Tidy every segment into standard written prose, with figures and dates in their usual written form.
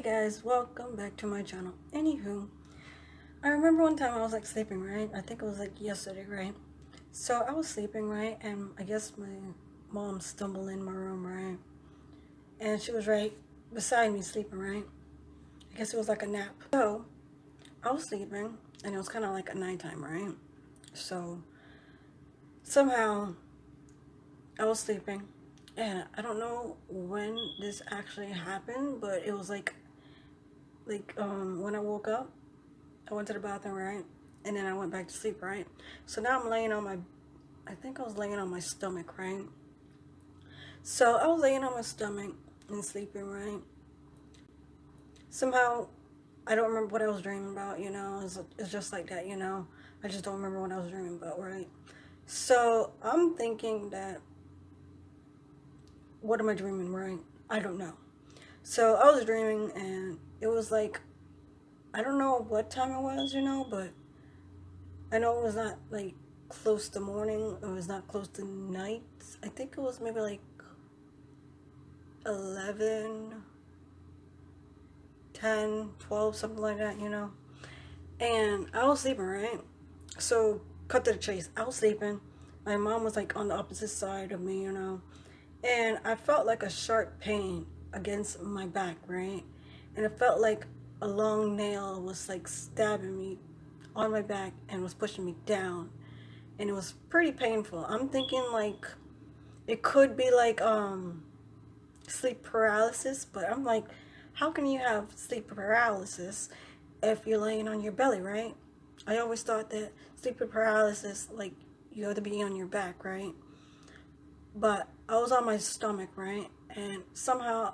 Hey guys, welcome back to my channel. Anywho, I remember one time I was like sleeping, right? I think it was like yesterday, right? So I was sleeping, right? And I guess my mom stumbled in my room, right? And she was right beside me sleeping, right? I guess it was like a nap. So I was sleeping and it was kind of like a nighttime, right? So somehow I was sleeping and I don't know when this actually happened, but it was like when I woke up, I went to the bathroom, right? And then I went back to sleep, right? So now I'm laying on I think I was laying on my stomach, right? So I was laying on my stomach and sleeping, right? Somehow, I don't remember what I was dreaming about, it's just like that, I just don't remember what I was dreaming about, right? So I'm thinking that, what am I dreaming, right? I don't know. So I was dreaming and it was like, I don't know what time it was, but I know it was not like close to morning. It was not close to night. I think it was maybe like 11, 10, 12, something like that, And I was sleeping, right? So, cut to the chase. I was sleeping. My mom was like on the opposite side of me, And I felt like a sharp pain against my back, right? And it felt like a long nail was like stabbing me on my back and was pushing me down. And it was pretty painful. I'm thinking like it could be like sleep paralysis, but I'm like, how can you have sleep paralysis if you're laying on your belly, right? I always thought that sleep paralysis, like, you have to be on your back, right? But I was on my stomach, right? And somehow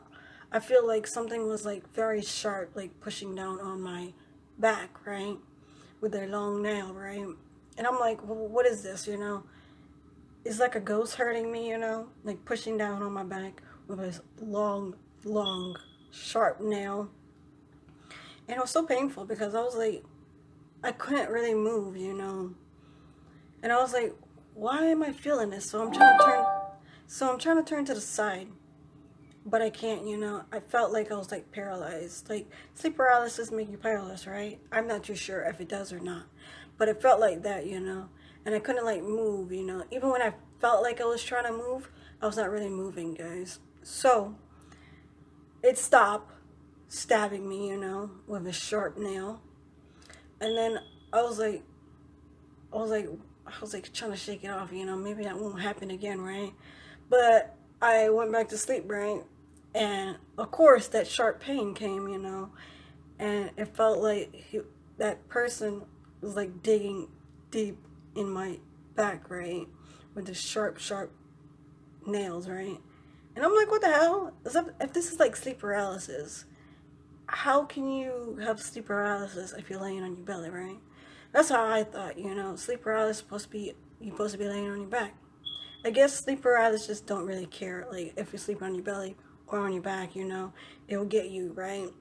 I feel like something was like very sharp, like pushing down on my back, right? With a long nail, right? And I'm like, well, what is this, It's like a ghost hurting me, like pushing down on my back with a long, sharp nail. And it was so painful because I was like, I couldn't really move, And I was like, why am I feeling this? So I'm trying to turn to the side, but I can't, I felt like I was like paralyzed. Like, sleep paralysis make you paralyzed, right? I'm not too sure if it does or not, but it felt like that, And I couldn't like move, Even when I felt like I was trying to move, I was not really moving, guys. So it stopped stabbing me, with a sharp nail. And then I was like, I was like, I was like trying to shake it off, maybe that won't happen again, right? But I went back to sleep, right? And of course that sharp pain came, and it felt like that person was like digging deep in my back, right? With the sharp nails, right? And I'm like, what the hell? If this is like sleep paralysis, how can you have sleep paralysis if you're laying on your belly, right? That's how I thought, sleep paralysis you're supposed to be laying on your back. I guess sleep paralysis just don't really care, like, if you sleep on your belly or on your back, it will get you, right?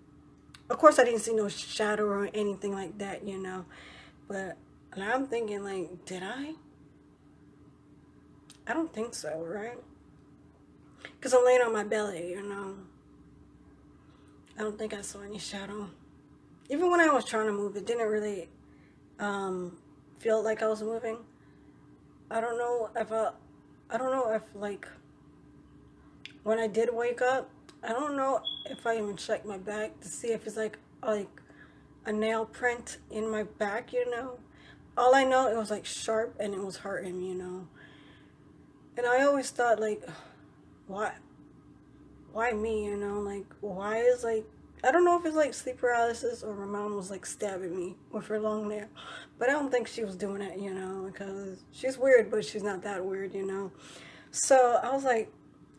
Of course, I didn't see no shadow or anything like that, but I'm thinking, like, did I? I don't think so, right? Because I'm laying on my belly, I don't think I saw any shadow. Even when I was trying to move, it didn't really feel like I was moving. I don't know if like when I did wake up, I don't know if I even checked my back to see if it's like a nail print in my back, All I know, it was like sharp and it was hurting, And I always thought, like, why me, like, why is like, I don't know if it's like sleep paralysis or my mom was like stabbing me with her long nail, but I don't think she was doing it, because she's weird, but she's not that weird, So I was like,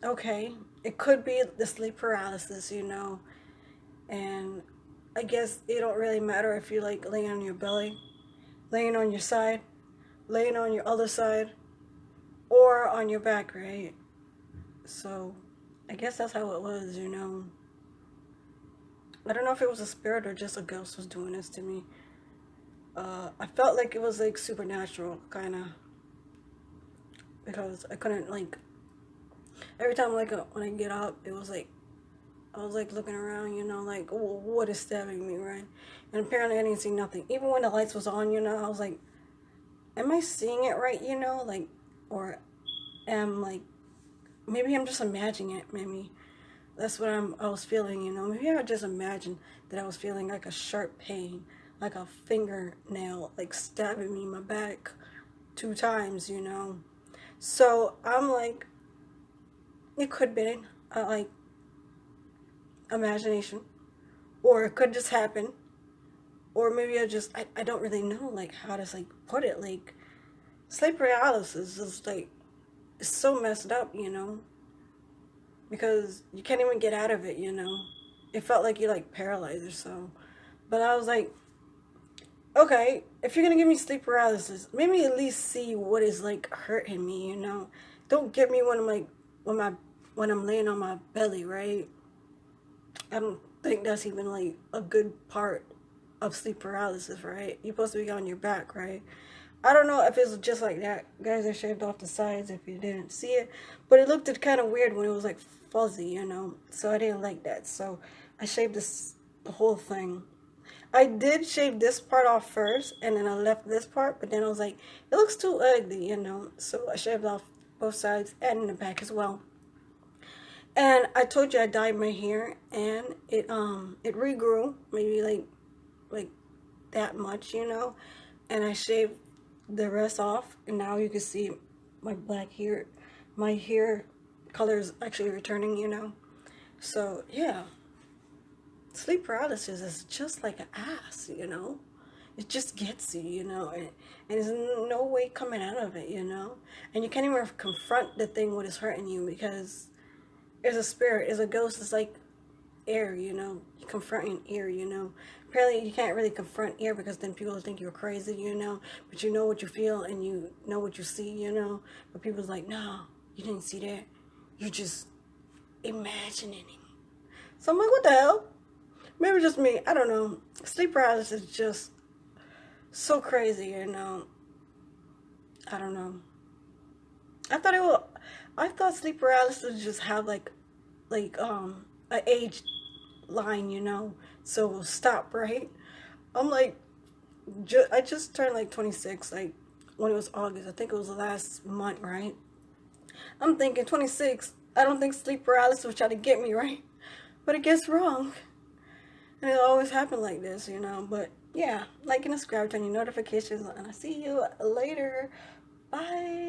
okay, it could be the sleep paralysis, and I guess it don't really matter if you like laying on your belly, laying on your side, laying on your other side, or on your back, right? So I guess that's how it was, I don't know if it was a spirit or just a ghost was doing this to me. I felt like it was like supernatural, kind of, because I couldn't like, every time like when I get up, it was like I was like looking around, you know, like, oh, what is stabbing me, right? And apparently I didn't see nothing. Even when the lights was on, you know, I was like, am I seeing it right, you know, like, or am like, maybe I'm just imagining it, maybe. That's what I was feeling, you know. Maybe I just imagined that I was feeling like a sharp pain, like a fingernail, like stabbing me in my back 2 times, you know. So I'm like, it could be like imagination, or it could just happen, or maybe I don't really know like how to like put it. Like sleep paralysis is like it's so messed up, you know, because you can't even get out of it, you know. It felt like you're like paralyzed or so. But I was like, okay, if you're gonna give me sleep paralysis, maybe at least see what is like hurting me, you know. Don't get me when I'm like when I'm laying on my belly, right? I don't think that's even like a good part of sleep paralysis, right? You're supposed to be on your back, right? I don't know if it's just like that. Guys, I shaved off the sides if you didn't see it. But it looked kind of weird when it was like fuzzy, you know. So I didn't like that. So I shaved the whole thing. I did shave this part off first, and then I left this part. But then I was like, it looks too ugly, you know. So I shaved off both sides and in the back as well. And I told you I dyed my hair, and it regrew maybe like that much, you know. And I shaved the rest off, and now you can see my black hair. My hair color is actually returning, you know. So yeah, sleep paralysis is just like an ass, you know. It just gets you, you know, and there's no way coming out of it, you know. And you can't even confront the thing what is hurting you because it's a spirit, it's a ghost, it's like air, you know. You're confronting air, you know. Apparently you can't really confront air because then people think you're crazy, you know. But you know what you feel and you know what you see, you know. But people's like, no, you didn't see that. You're just imagining it. So I'm like, what the hell? Maybe just me. I don't know. Sleep paralysis is just so crazy, you know. I don't know. I thought it would. I thought sleep paralysis just have a age line, you know, so we'll stop, right? I'm like, I just turned like 26, like when it was August. I think it was the last month, right? I'm thinking 26. I don't think sleep paralysis was trying to get me, right? But it gets wrong, and it always happen like this, you know. But yeah, like and subscribe, turn your notifications on, and I'll see you later. Bye.